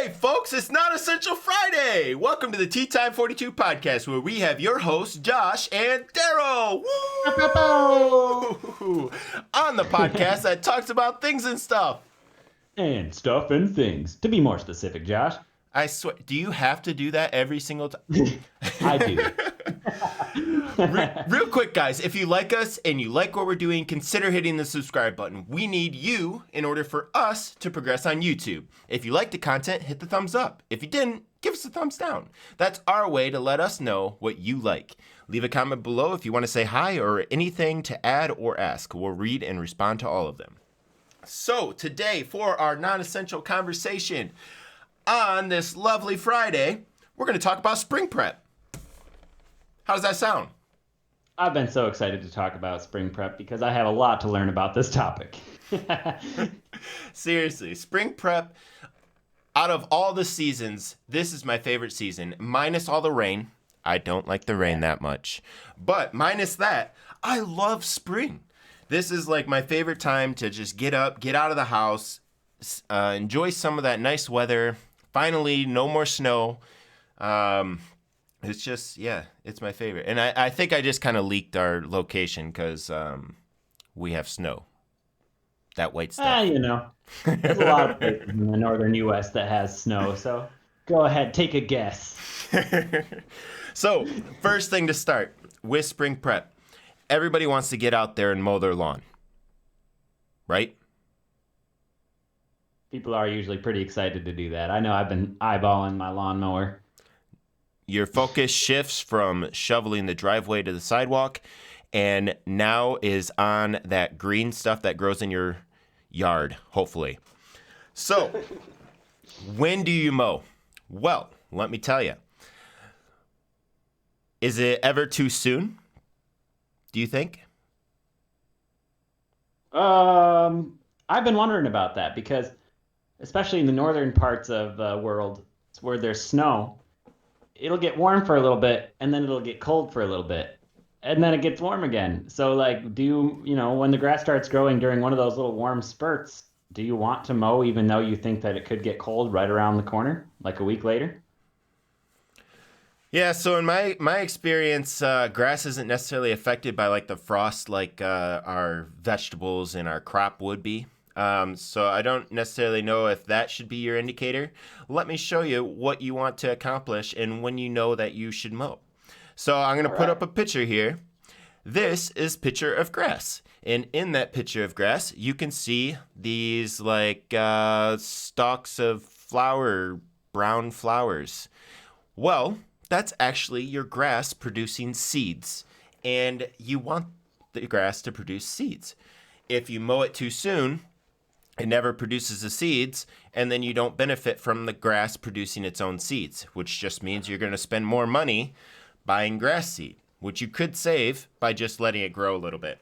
Hey folks, it's Not Essential Friday! Welcome to the Teetime 42 podcast where we have your hosts, Josh and Daryl! Woo! On the podcast that talks about things and stuff. And stuff and things. To be more specific, Josh. I swear, do you have to do that every single time? I do. Real quick, guys, if you like us and you like what we're doing, consider hitting the subscribe button. We need you in order for us to progress on YouTube. If you like the content, hit the thumbs up. If you didn't, give us a thumbs down. That's our way to let us know what you like. Leave a comment below if you want to say hi or anything to add or ask. We'll read and respond to all of them. So today, for our non-essential conversation on this lovely Friday, we're going to talk about spring prep. How does that sound? I've been so excited to talk about spring prep because I have a lot to learn about this topic. Seriously, spring prep, out of all the seasons, this is my favorite season, minus all the rain. I don't like the rain that much. But minus that, I love spring. This is like my favorite time to just get up, get out of the house, enjoy some of that nice weather. Finally, no more snow. It's just, yeah, it's my favorite. And I think I just kind of leaked our location because we have snow. That white stuff. There's a lot of places in the northern U.S. that has snow, so go ahead, take a guess. So, first thing to start with spring prep. Everybody wants to get out there and mow their lawn, right? People are usually pretty excited to do that. I know I've been eyeballing my lawnmower. Your focus shifts from shoveling the driveway to the sidewalk and now is on that green stuff that grows in your yard, hopefully. So, when do you mow? Well, let me tell you. Is it ever too soon? Do you think? I've been wondering about that because, especially in the northern parts of the world, where there's snow, it'll get warm for a little bit, and then it'll get cold for a little bit, and then it gets warm again. So, like, when the grass starts growing during one of those little warm spurts, do you want to mow even though you think that it could get cold right around the corner, like a week later? Yeah, so in my experience, grass isn't necessarily affected by like the frost like our vegetables and our crop would be. So I don't necessarily know if that should be your indicator. Let me show you what you want to accomplish and when you know that you should mow. So I'm going to put up a picture here. This is picture of grass. And in that picture of grass, you can see these like stalks of brown flowers. Well, that's actually your grass producing seeds. And you want the grass to produce seeds. If you mow it too soon, it never produces the seeds, and then you don't benefit from the grass producing its own seeds, which just means you're going to spend more money buying grass seed, which you could save by just letting it grow a little bit.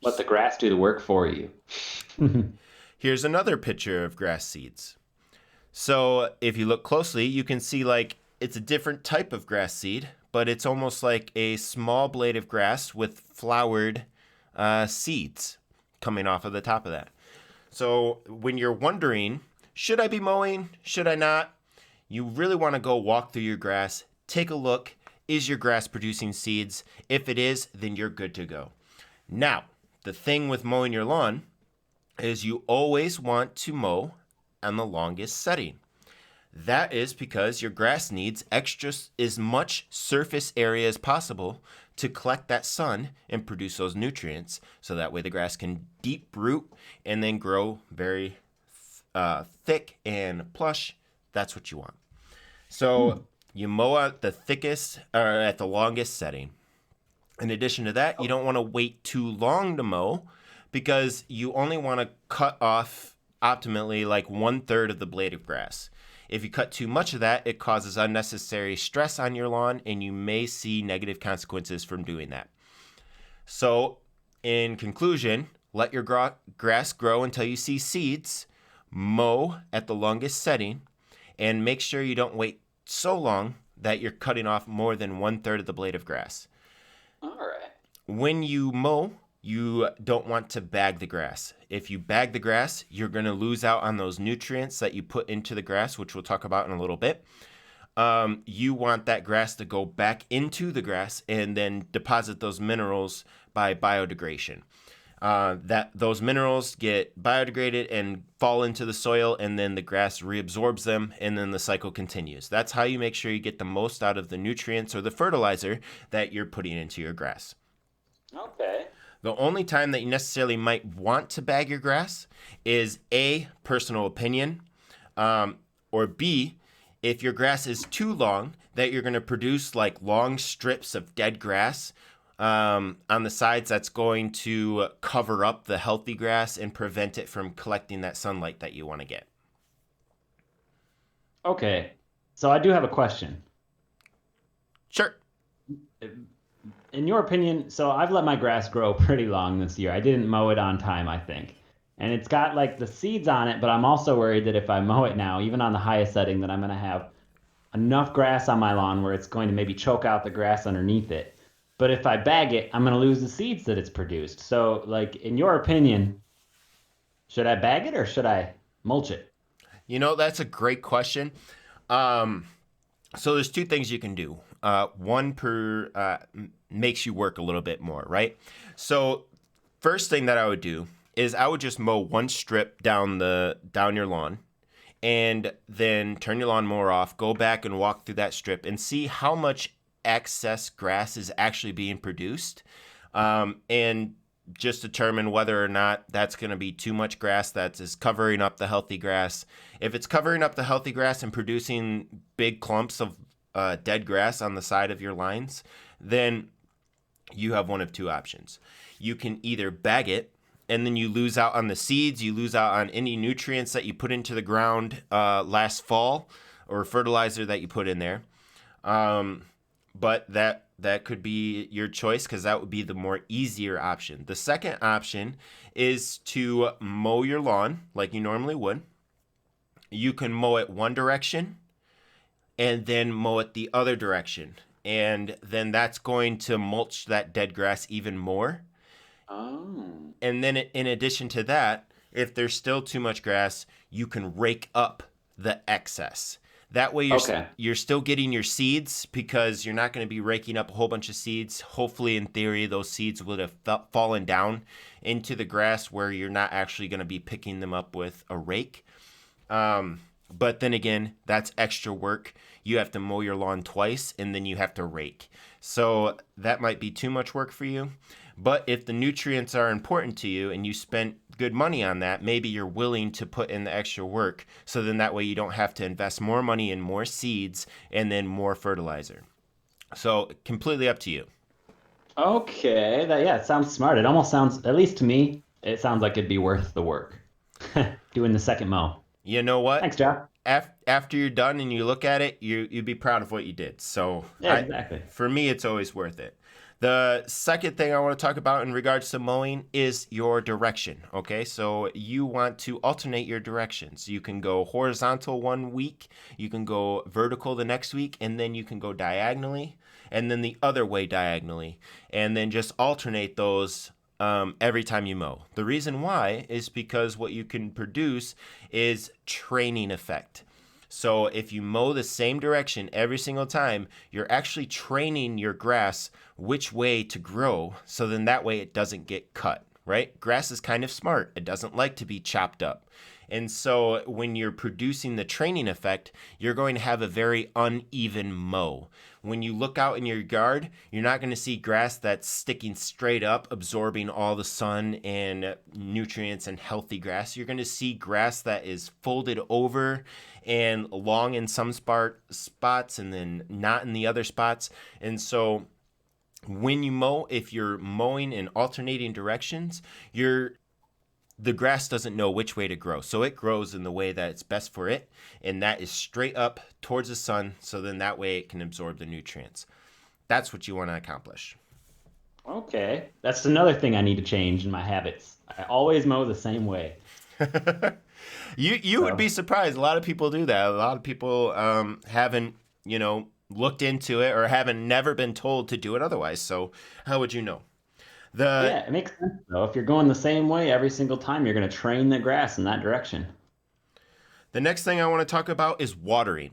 Let the grass do the work for you. Here's another picture of grass seeds. So if you look closely, you can see like it's a different type of grass seed, but it's almost like a small blade of grass with flowered seeds coming off of the top of that. So when you're wondering, should I be mowing? Should I not? You really want to go walk through your grass, take a look. Is your grass producing seeds? If it is, then you're good to go. Now, the thing with mowing your lawn is you always want to mow on the longest setting. That is because your grass needs as much surface area as possible to collect that sun and produce those nutrients, so that way the grass can deep root and then grow very thick and plush. That's what you want. So you mow at the thickest or at the longest setting. In addition to that, you don't want to wait too long to mow because you only want to cut off optimally like 1/3 of the blade of grass. If you cut too much of that, it causes unnecessary stress on your lawn, and you may see negative consequences from doing that. So, in conclusion, let your grass grow until you see seeds, mow at the longest setting, and make sure you don't wait so long that you're cutting off more than 1/3 of the blade of grass. All right. When you mow, you don't want to bag the grass. If you bag the grass, you're going to lose out on those nutrients that you put into the grass, which we'll talk about in a little bit. You want that grass to go back into the grass and then deposit those minerals by biodegradation. That those minerals get biodegraded and fall into the soil, and then the grass reabsorbs them, and then the cycle continues. That's how you make sure you get the most out of the nutrients or the fertilizer that you're putting into your grass. Okay. The only time that you necessarily might want to bag your grass is A, personal opinion, or B, if your grass is too long, that you're going to produce like long strips of dead grass on the sides that's going to cover up the healthy grass and prevent it from collecting that sunlight that you want to get. Okay. So I do have a question. Sure. In your opinion, so I've let my grass grow pretty long this year. I didn't mow it on time, I think. And it's got like the seeds on it, but I'm also worried that if I mow it now, even on the highest setting, that I'm going to have enough grass on my lawn where it's going to maybe choke out the grass underneath it. But if I bag it, I'm going to lose the seeds that it's produced. So, like, in your opinion, should I bag it or should I mulch it? That's a great question. So there's two things you can do. One makes you work a little bit more, right? So first thing that I would do is I would just mow one strip down your lawn, and then turn your lawnmower off, go back and walk through that strip and see how much excess grass is actually being produced, and just determine whether or not that's going to be too much grass that is covering up the healthy grass. If it's covering up the healthy grass and producing big clumps of dead grass on the side of your lines, then you have one of two options. You can either bag it, and then you lose out on the seeds, you lose out on any nutrients that you put into the ground last fall, or fertilizer that you put in there. But that could be your choice, because that would be the more easier option. The second option is to mow your lawn like you normally would. You can mow it one direction and then mow it the other direction. And then that's going to mulch that dead grass even more. Oh. And then in addition to that, if there's still too much grass, you can rake up the excess. That way you're still getting your seeds, because you're not going to be raking up a whole bunch of seeds. Hopefully, in theory, those seeds would have fallen down into the grass where you're not actually going to be picking them up with a rake. But then again, that's extra work. You have to mow your lawn twice, and then you have to rake. So that might be too much work for you. But if the nutrients are important to you and you spent good money on that, maybe you're willing to put in the extra work, so then that way you don't have to invest more money in more seeds and then more fertilizer. So completely up to you. Okay. It sounds smart. It almost sounds, at least to me, it sounds like it'd be worth the work. Doing the second mow. You know what? Thanks, Jeff. After you're done and you look at it, you'd be proud of what you did. So yeah, exactly. For me, it's always worth it. The second thing I want to talk about in regards to mowing is your direction, okay? So you want to alternate your directions. You can go horizontal one week, you can go vertical the next week, and then you can go diagonally, and then the other way diagonally, and then just alternate those every time you mow. The reason why is because what you can produce is training effect. So if you mow the same direction every single time, you're actually training your grass which way to grow, so then that way it doesn't get cut, right? Grass is kind of smart. It doesn't like to be chopped up. And so when you're producing the training effect, you're going to have a very uneven mow. When you look out in your yard, you're not going to see grass that's sticking straight up, absorbing all the sun and nutrients and healthy grass. You're going to see grass that is folded over and long in some spots and then not in the other spots. And so when you mow, if you're mowing in alternating directions, the grass doesn't know which way to grow. So it grows in the way that it's best for it, and that is straight up towards the sun, so then that way it can absorb the nutrients. That's what you want to accomplish. Okay. That's another thing I need to change in my habits. I always mow the same way. You would be surprised. A lot of people do that. A lot of people haven't, looked into it or haven't never been told to do it otherwise. So how would you know? The Yeah, it makes sense though. If you're going the same way every single time, you're going to train the grass in that direction. the next thing I want to talk about is watering.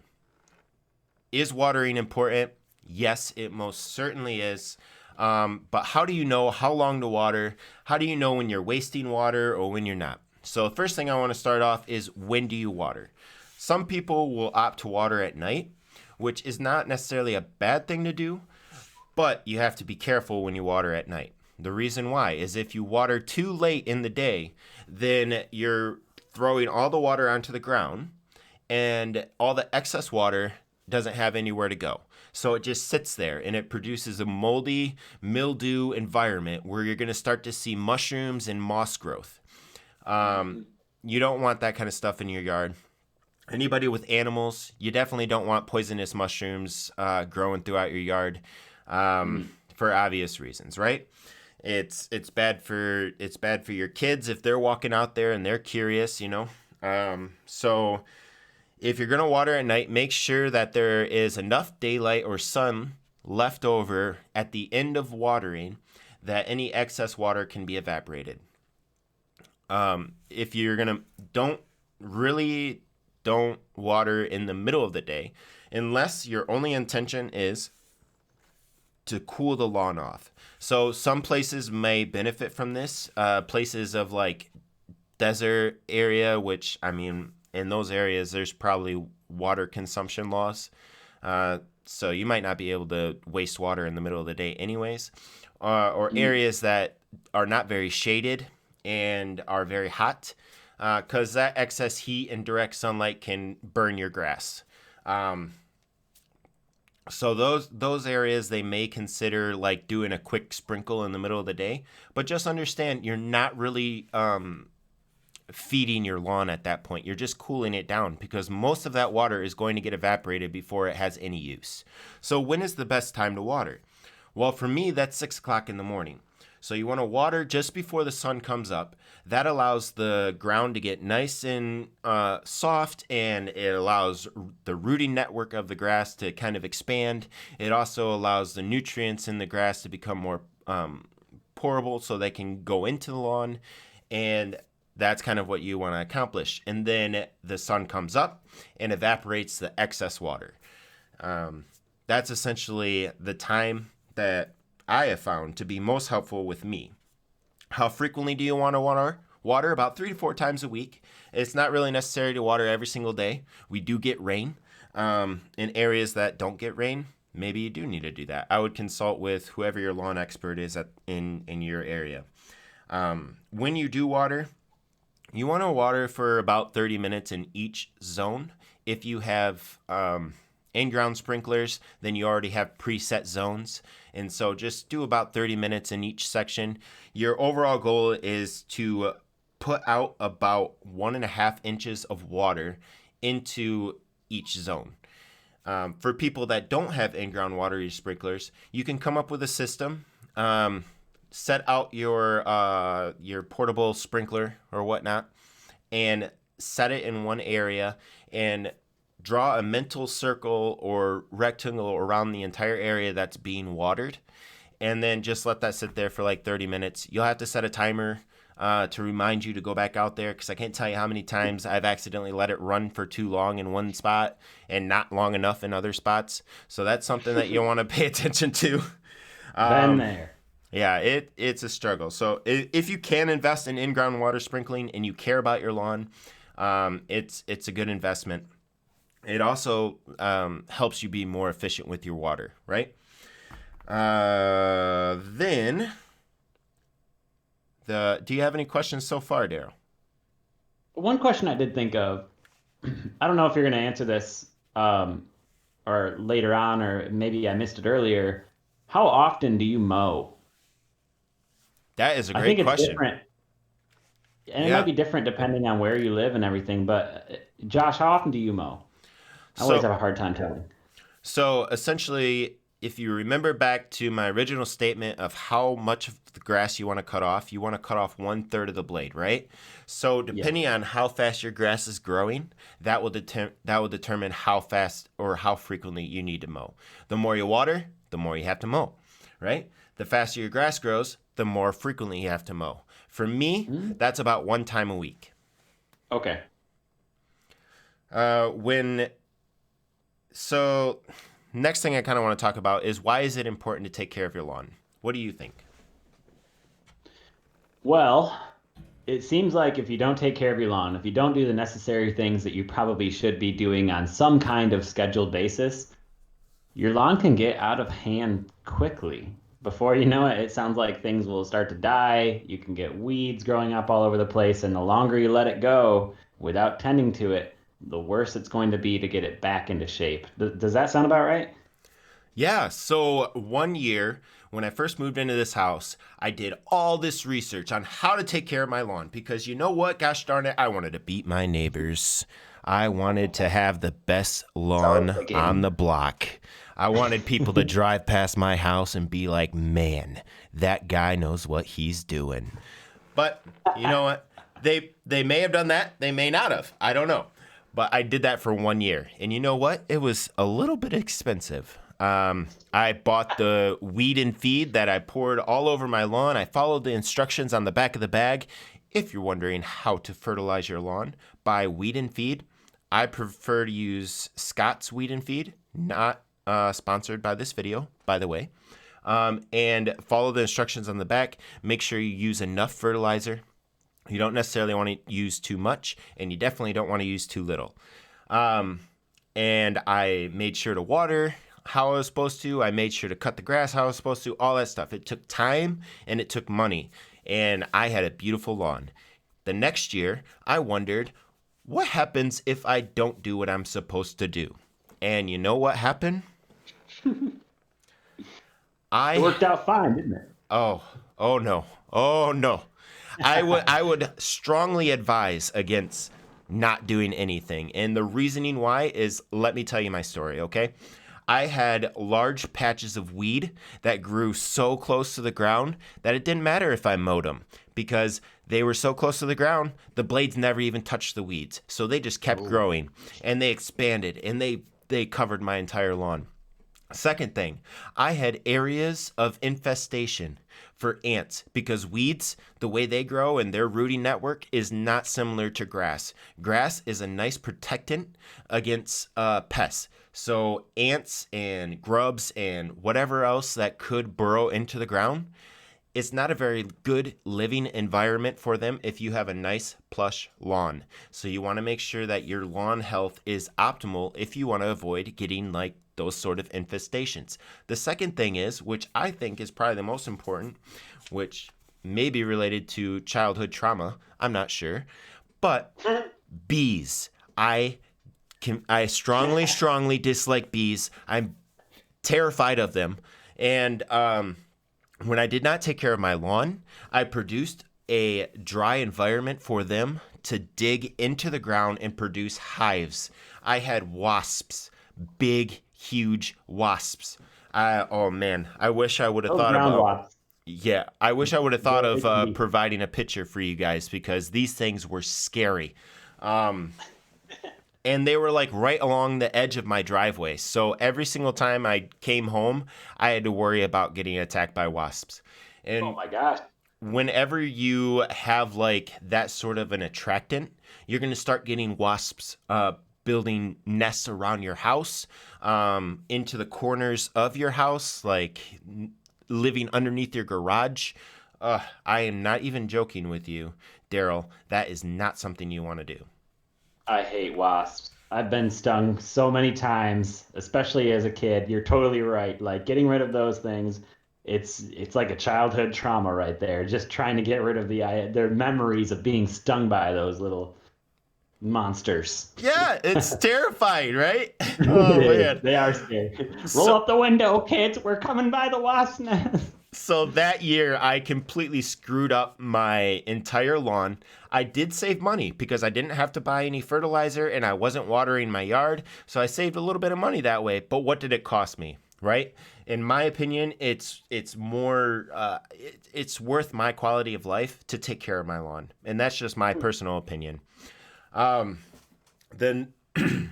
Is watering important? Yes, it most certainly is. But how do you know how long to water? How do you know when you're wasting water or when you're not? So, the first thing I want to start off is when do you water? Some people will opt to water at night, which is not necessarily a bad thing to do, but you have to be careful when you water at night. The reason why is if you water too late in the day, then you're throwing all the water onto the ground and all the excess water doesn't have anywhere to go. So it just sits there and it produces a moldy mildew environment where you're going to start to see mushrooms and moss growth. You don't want that kind of stuff in your yard. Anybody with animals, you definitely don't want poisonous mushrooms growing throughout your yard for obvious reasons, right? It's bad for your kids if they're walking out there and they're curious, you know. So if you're gonna water at night, make sure that there is enough daylight or sun left over at the end of watering that any excess water can be evaporated. If you're gonna don't water in the middle of the day unless your only intention is to cool the lawn off. So some places may benefit from this. Places of like desert area, which I mean, in those areas, there's probably water consumption laws. So you might not be able to waste water in the middle of the day, anyways. Or areas that are not very shaded and are very hot, because that excess heat and direct sunlight can burn your grass. So those areas they may consider like doing a quick sprinkle in the middle of the day, but just understand you're not really feeding your lawn at that point. You're just cooling it down because most of that water is going to get evaporated before it has any use. So when is the best time to water? Well, for me, that's 6 o'clock in the morning. So you want to water just before the sun comes up. That allows the ground to get nice and soft, and it allows the rooting network of the grass to kind of expand. It also allows the nutrients in the grass to become more pourable so they can go into the lawn. And that's kind of what you want to accomplish. And then the sun comes up and evaporates the excess water. That's essentially the time that I have found to be most helpful with me. How frequently do you want to water? Water about 3 to 4 times a week. It's not really necessary to water every single day. We do get rain. In areas that don't get rain, maybe you do need to do that. I would consult with whoever your lawn expert is in your area. When you do water, you want to water for about 30 minutes in each zone. If you have in-ground sprinklers, then you already have preset zones. And so just do about 30 minutes in each section. Your overall goal is to put out about 1.5 inches of water into each zone. For people that don't have in-ground water sprinklers, you can come up with a system. Set out your portable sprinkler or whatnot and set it in one area and draw a mental circle or rectangle around the entire area that's being watered, and then just let that sit there for like 30 minutes. You'll have to set a timer to remind you to go back out there, because I can't tell you how many times I've accidentally let it run for too long in one spot and not long enough in other spots. So that's something that you'll want to pay attention to. Been there. Yeah, it's a struggle. So if you can invest in in-ground water sprinkling and you care about your lawn, it's a good investment. It also helps you be more efficient with your water, right? Then, do you have any questions so far, Daryl? One question I did think of, I don't know if you're going to answer this or later on, or maybe I missed it earlier. How often do you mow? That is a I great think it's question. different, and it might Yeah. be different depending on where you live and everything. But Josh, how often do you mow? I always have So a hard time telling. So essentially, if you remember back to my original statement of how much of the grass you want to cut off, you want to cut off 1/3 of the blade, right? So Yeah. depending on how fast your grass is growing, that will determine how fast or how frequently you need to mow. The more you water, the more you have to mow, right? The faster your grass grows, the more frequently you have to mow. For me, Mm. that's about 1 time a week. Okay. When so next thing I kind of want to talk about is why is it important to take care of your lawn? What do you think? Well, it seems like if you don't take care of your lawn, if you don't do the necessary things that you probably should be doing on some kind of scheduled basis, your lawn can get out of hand quickly. Before you know it, it sounds like things will start to die. You can get weeds growing up all over the place, and the longer you let it go without tending to it, the worse it's going to be to get it back into shape. Does that sound about right? Yeah, so one year when I first moved into this house, I did all this research on how to take care of my lawn because you know what? Gosh darn it, I wanted to beat my neighbors. I wanted to have the best So lawn on again, the block. I wanted people to drive past my house and be like, man, that guy knows what he's doing. But you know what? They may have done that. They may not have. I don't know. But I did that for 1 year. And you know what? It was a little bit expensive. I bought the weed and feed that I poured all over my lawn. I followed the instructions on the back of the bag. If you're wondering how to fertilize your lawn, buy weed and feed. I prefer to use Scott's weed and feed, not sponsored by this video, by the way. And follow the instructions on the back. Make sure you use enough fertilizer. You don't necessarily want to use too much, and you definitely don't want to use too little. And I made sure to water how I was supposed to. I made sure to cut the grass how I was supposed to, all that stuff. It took time and it took money, and I had a beautiful lawn. The next year, I wondered, what happens if I don't do what I'm supposed to do? And you know what happened? it I worked out fine, didn't it? oh no. Oh no. I would strongly advise against not doing anything. And the reasoning why is, let me tell you my story, okay? I had large patches of weed that grew so close to the ground that it didn't matter if I mowed them because they were so close to the ground, the blades never even touched the weeds. So they just kept growing and they expanded and they covered my entire lawn. Second thing, I had areas of infestation for ants because weeds, the way they grow and their rooting network is not similar to grass. Grass is a nice protectant against pests. So ants and grubs and whatever else that could burrow into the ground, it's not a very good living environment for them if you have a nice plush lawn. So you want to make sure that your lawn health is optimal if you want to avoid getting like those sort of infestations. The second thing is, which I think is probably the most important, which may be related to childhood trauma, I'm not sure, but bees. I strongly dislike bees. I'm terrified of them. And when I did not take care of my lawn, I produced a dry environment for them to dig into the ground and produce hives. I had wasps, big, huge wasps. Oh man, I wish I would have Those thought ground about. wasps, Yeah, I wish I would have thought they can of be. providing a picture for you guys because these things were scary. And they were like right along the edge of my driveway. So every single time I came home, I had to worry about getting attacked by wasps. Oh And my gosh. whenever you have like that sort of an attractant, you're going to start getting wasps building nests around your house, into the corners of your house, like living underneath your garage. I am not even joking with you, Daryl. That is not something you want to do. I hate wasps. I've been stung so many times, especially as a kid. You're totally right. Like getting rid of those things, it's like a childhood trauma right there. Just trying to get rid of their memories of being stung by those little monsters. Yeah, it's terrifying, right? It Oh is. man. They are scary. Roll So up the window, kids. We're coming by the wasp nest. so that year I completely screwed up my entire lawn. I did save money because I didn't have to buy any fertilizer and I wasn't watering my yard, so I saved a little bit of money that way. But what did it cost me, right? In my opinion, it's more it's worth my quality of life to take care of my lawn, and that's just my personal opinion. Um, then, do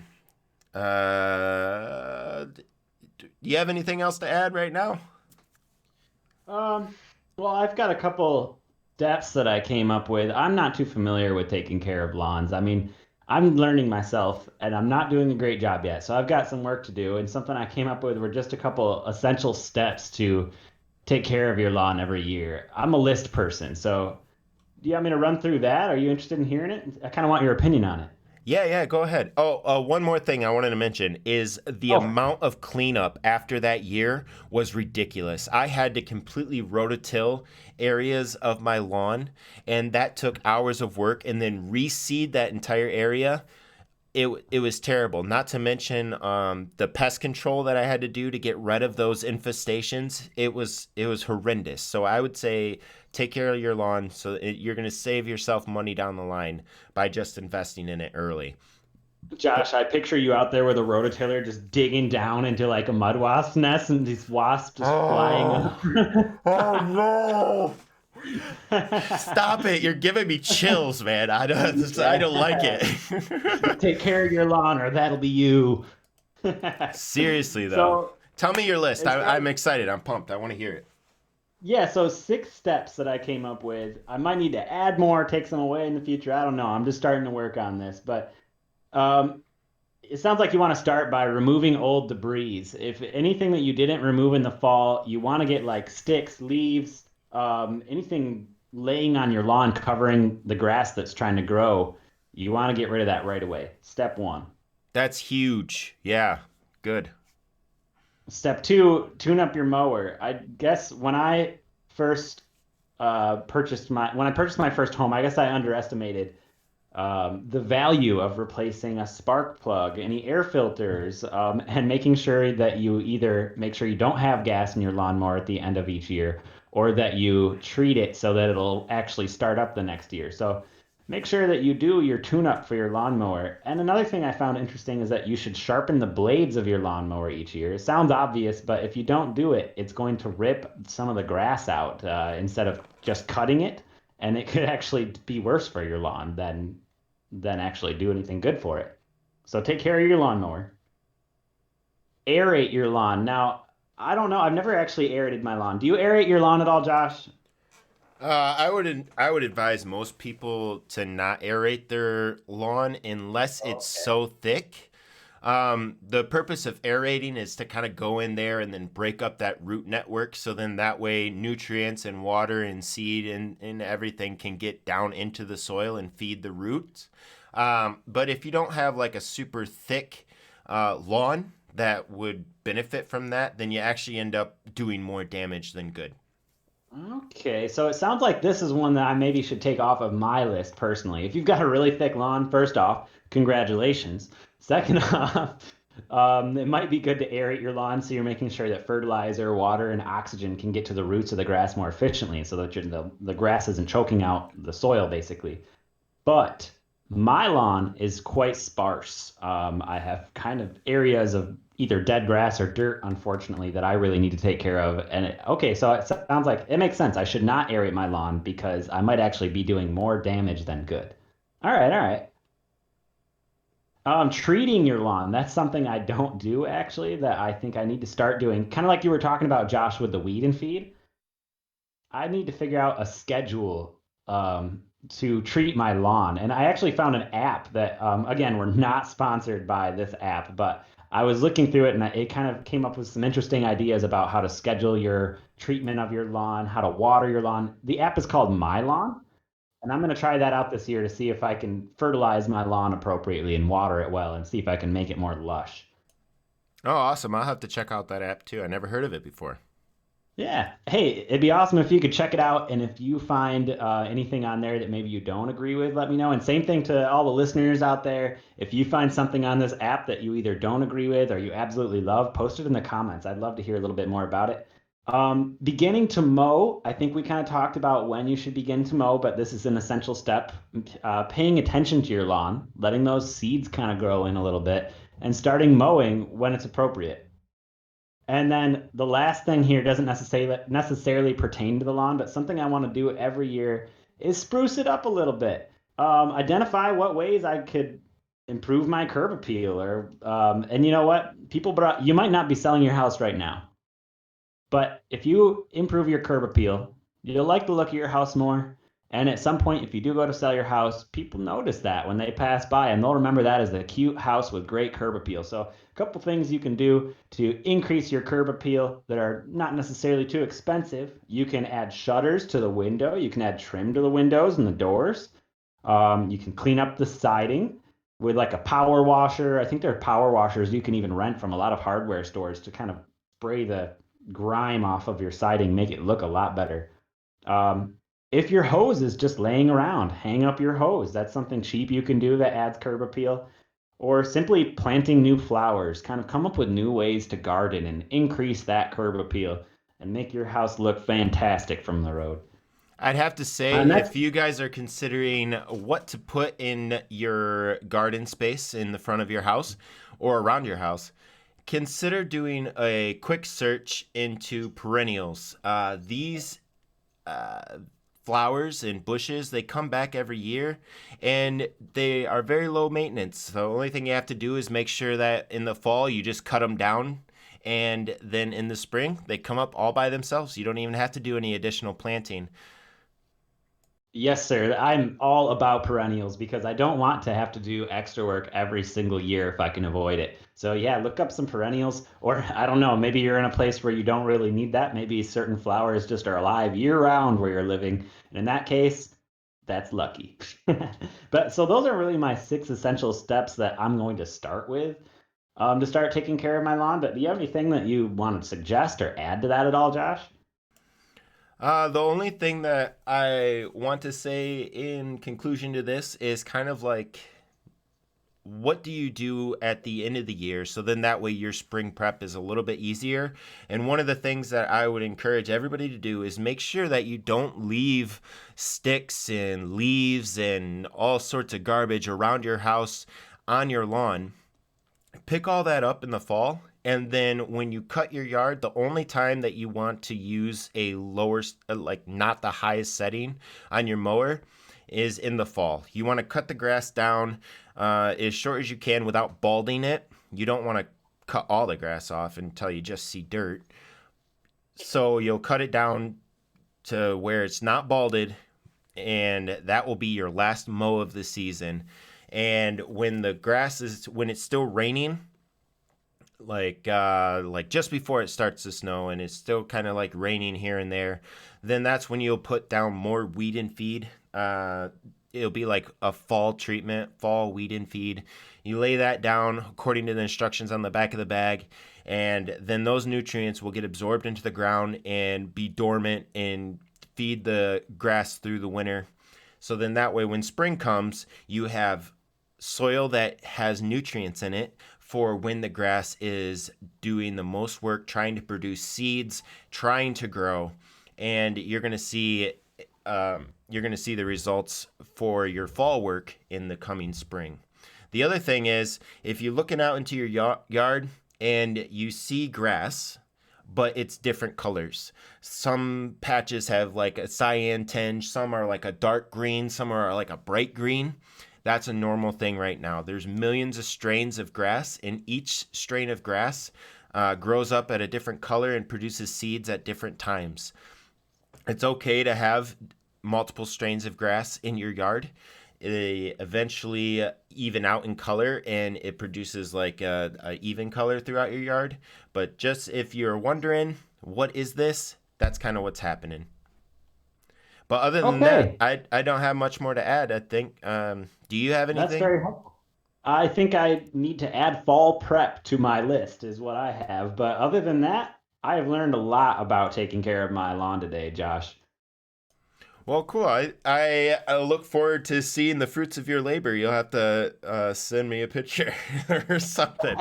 you have anything else to add right now? Um, Well, I've got a couple steps that I came up with. I'm not too familiar with taking care of lawns. I mean, I'm learning myself and I'm not doing a great job yet. So I've got some work to do. And something I came up with were just a couple essential steps to take care of your lawn every year. I'm a list person. So do you want me to run through that? Are you interested in hearing it? I kind of want your opinion on it. Yeah, yeah, go ahead. Oh, one more thing I wanted to mention is the Oh, amount of cleanup after that year was ridiculous. I had to completely rototill areas of my lawn, and that took hours of work, and then reseed that entire area. It was terrible. Not to mention the pest control that I had to do to get rid of those infestations. It was horrendous. So I would say take care of your lawn you're going to save yourself money down the line by just investing in it early. But Josh, I picture you out there with a rototiller just digging down into like a mud wasp nest and these wasps just flying oh, over. oh no! Stop it! You're giving me chills, man. I don't like it. Take care of your lawn or that'll be you. Seriously though, So, tell me your list. as far I'm as excited. I'm pumped. I want to hear it. yeah, so 6 steps that I came up with. I might need to add more, take some away in the future. I don't know. I'm just starting to work on this, but um, it sounds like you want to start by removing old debris. If anything that you didn't remove in the fall, you want to get like sticks, leaves, anything laying on your lawn covering the grass that's trying to grow. You want to get rid of that right away. Step one. That's huge. Yeah, good. Step two, tune up your mower. I guess first when I purchased my first home, I guess I underestimated the value of replacing a spark plug, any air filters, and making sure that you either make sure you don't have gas in your lawnmower at the end of each year, or that you treat it so that it'll actually start up the next year. So make sure that you do your tune-up for your lawnmower. And another thing I found interesting is that you should sharpen the blades of your lawnmower each year. It sounds obvious, but if you don't do it, it's going to rip some of the grass out instead of just cutting it, and it could actually be worse for your lawn than actually do anything good for it. So take care of your lawnmower. Aerate your lawn. Now, I don't know. I've never actually aerated my lawn. Do you aerate your lawn at all, Josh? I would advise most people to not aerate their lawn unless it's Okay. so thick. The purpose of aerating is to kind of go in there and then break up that root network, so then that way nutrients and water and seed and everything can get down into the soil and feed the roots. But if you don't have like a super thick lawn that would benefit from that, then you actually end up doing more damage than good. Okay, so it sounds like this is one that I maybe should take off of my list personally. If you've got a really thick lawn, first off, congratulations. Second off, it might be good to aerate your lawn so you're making sure that fertilizer, water, and oxygen can get to the roots of the grass more efficiently so that the grass isn't choking out the soil, basically. But my lawn is quite sparse. I have kind of areas of either dead grass or dirt, unfortunately, that I really need to take care of. Okay, so it sounds like it makes sense. I should not aerate my lawn because I might actually be doing more damage than good. All right, all right. Treating your lawn, that's something I don't do actually, that I think I need to start doing. Kind of like you were talking about, Josh, with the weed and feed. I need to figure out a schedule to treat my lawn. And I actually found an app that, again, we're not sponsored by this app, but I was looking through it and it kind of came up with some interesting ideas about how to schedule your treatment of your lawn, how to water your lawn. The app is called My Lawn, and I'm going to try that out this year to see if I can fertilize my lawn appropriately and water it well and see if I can make it more lush. Oh, awesome. I'll have to check out that app too. I never heard of it before. Yeah. Hey, it'd be awesome if you could check it out. And if you find anything on there that maybe you don't agree with, let me know. And same thing to all the listeners out there. If you find something on this app that you either don't agree with or you absolutely love, post it in the comments. I'd love to hear a little bit more about it. Beginning to mow, I think we kind of talked about when you should begin to mow, but this is an essential step. Paying attention to your lawn, letting those seeds kind of grow in a little bit, and starting mowing when it's appropriate. And then the last thing here doesn't necessarily pertain to the lawn, but something I want to do every year is spruce it up a little bit. Identify what ways I could improve my curb appeal, and you know what? You might not be selling your house right now, but if you improve your curb appeal, You'll like the look of your house more. And at some point, if you do go to sell your house, people notice that when they pass by, and they'll remember that as the cute house with great curb appeal. So, a couple things you can do to increase your curb appeal that are not necessarily too expensive. You can add shutters to the window, you can add trim to the windows and the doors. You can clean up the siding with like a power washer. I think there are power washers you can even rent from a lot of hardware stores to kind of spray the grime off of your siding, make it look a lot better. Um, if your hose is just laying around, hang up your hose. That's something cheap you can do that adds curb appeal. Or simply planting new flowers, kind of come up with new ways to garden and increase that curb appeal and make your house look fantastic from the road. I'd have to say, Next, if you guys are considering what to put in your garden space in the front of your house or around your house, consider doing a quick search into perennials. These uh, flowers and bushes, they come back every year and they are very low maintenance. The only thing you have to do is make sure that in the fall you just cut them down, and then in the spring they come up all by themselves. You don't even have to do any additional planting. yes, sir. I'm all about perennials because I don't want to have to do extra work every single year if I can avoid it. So, yeah, look up some perennials, or I don't know, maybe you're in a place where you don't really need that. Maybe certain flowers just are alive year round where you're living. And in that case, that's lucky. But so, those are really my six essential steps that I'm going to start with to start taking care of my lawn. But do you have anything that you want to suggest or add to that at all, Josh? The only thing that I want to say in conclusion to this is kind of like, what do you do at the end of the year? So then that way your spring prep is a little bit easier. And one of the things that I would encourage everybody to do is make sure that you don't leave sticks and leaves and all sorts of garbage around your house on your lawn. Pick all that up in the fall, and then when you cut your yard, the only time that you want to use a lower, like not the highest setting on your mower, is in the fall. You want to cut the grass down as short as you can without balding it. You don't want to cut all the grass off until you just see dirt. So you'll cut it down to where it's not balded, and that will be your last mow of the season. And when it's still raining, like just before it starts to snow and it's still kind of like raining here and there, then that's when you'll put down more weed and feed. It'll be like a fall treatment, fall weed and feed. You lay that down according to the instructions on the back of the bag, and then those nutrients will get absorbed into the ground and be dormant and feed the grass through the winter. So then that way, when spring comes, you have soil that has nutrients in it for when the grass is doing the most work, trying to produce seeds, trying to grow, and you're going to see the results for your fall work in the coming spring. The other thing is, if you're looking out into your yard and you see grass, but it's different colors. Some patches have like a cyan tinge, some are like a dark green, some are like a bright green. That's a normal thing right now. There's millions of strains of grass, and each strain of grass grows up at a different color and produces seeds at different times. It's okay to have multiple strains of grass in your yard. They eventually even out in color, and it produces like a even color throughout your yard. But just if you're wondering, what is this? That's kind of what's happening. But other than that, Okay, I don't have much more to add, I think. Do you have that's anything? very helpful. I think I need to add fall prep to my list, is what I have. But other than that, I have learned a lot about taking care of my lawn today, Josh. Well, cool. I look forward to seeing the fruits of your labor. You'll have to send me a picture or something.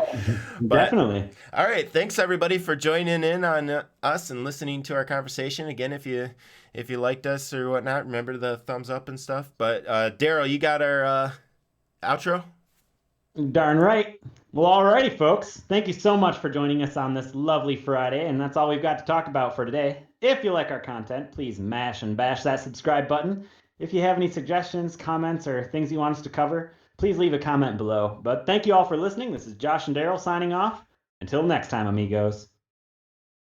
But Definitely. all right, thanks everybody for joining in on us and listening to our conversation. Again, if you liked us or whatnot, remember the thumbs up and stuff. But Daryl, you got our outro? Darn right. Well, alrighty, folks. Thank you so much for joining us on this lovely Friday, and that's all we've got to talk about for today. If you like our content, please mash and bash that subscribe button. If you have any suggestions, comments, or things you want us to cover, please leave a comment below. But thank you all for listening. This is Josh and Daryl signing off. Until next time, amigos.